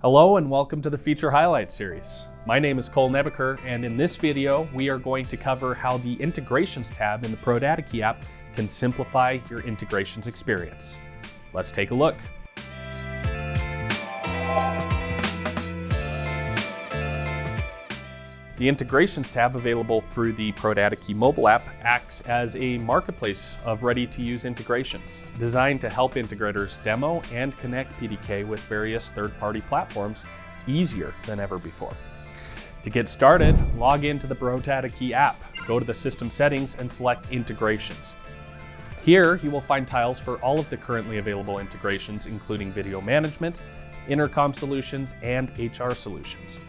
Hello and welcome to the Feature Highlight series. My name is Cole Nebeker, and in this video we are going to cover how the Integrations tab in the ProdataKey app can simplify your integrations experience. Let's take a look. The Integrations tab available through the ProdataKey mobile app acts as a marketplace of ready-to-use integrations, designed to help integrators demo and connect PDK with various third-party platforms easier than ever before. To get started, log into the ProdataKey app, go to the System Settings and select Integrations. Here, you will find tiles for all of the currently available integrations, including video management, intercom solutions, and HR solutions.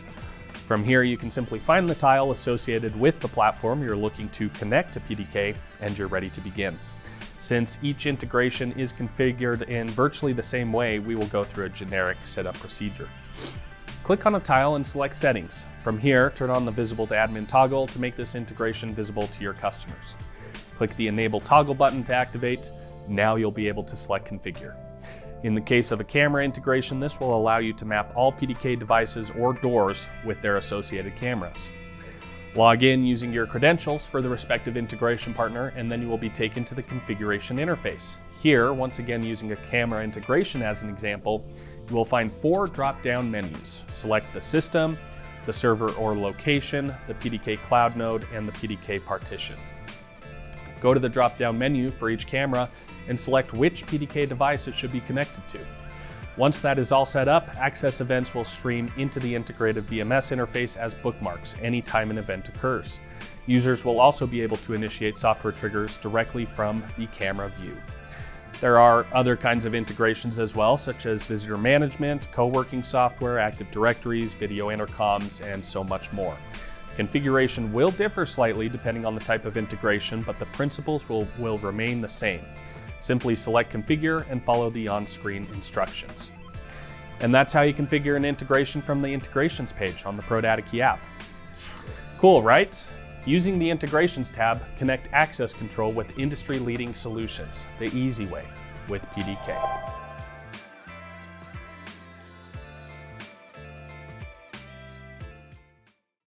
From here, you can simply find the tile associated with the platform you're looking to connect to PDK, and you're ready to begin. Since each integration is configured in virtually the same way, we will go through a generic setup procedure. Click on a tile and select Settings. From here, turn on the Visible to Admin toggle to make this integration visible to your customers. Click the Enable toggle button to activate. Now you'll be able to select Configure. In the case of a camera integration, this will allow you to map all PDK devices or doors with their associated cameras. Log in using your credentials for the respective integration partner, and then you will be taken to the configuration interface. Here, once again using a camera integration as an example, you will find 4 drop-down menus. Select the system, the server or location, the PDK cloud node, and the PDK partition. Go to the drop-down menu for each camera and select which PDK device it should be connected to. Once that is all set up, access events will stream into the integrated VMS interface as bookmarks anytime an event occurs. Users will also be able to initiate software triggers directly from the camera view. There are other kinds of integrations as well, such as visitor management, co-working software, Active Directories, video intercoms, and so much more. Configuration will differ slightly depending on the type of integration, but the principles will remain the same. Simply select Configure and follow the on-screen instructions. And that's how you configure an integration from the Integrations page on the ProdataKey app. Cool, right? Using the Integrations tab, connect access control with industry-leading solutions, the easy way with PDK.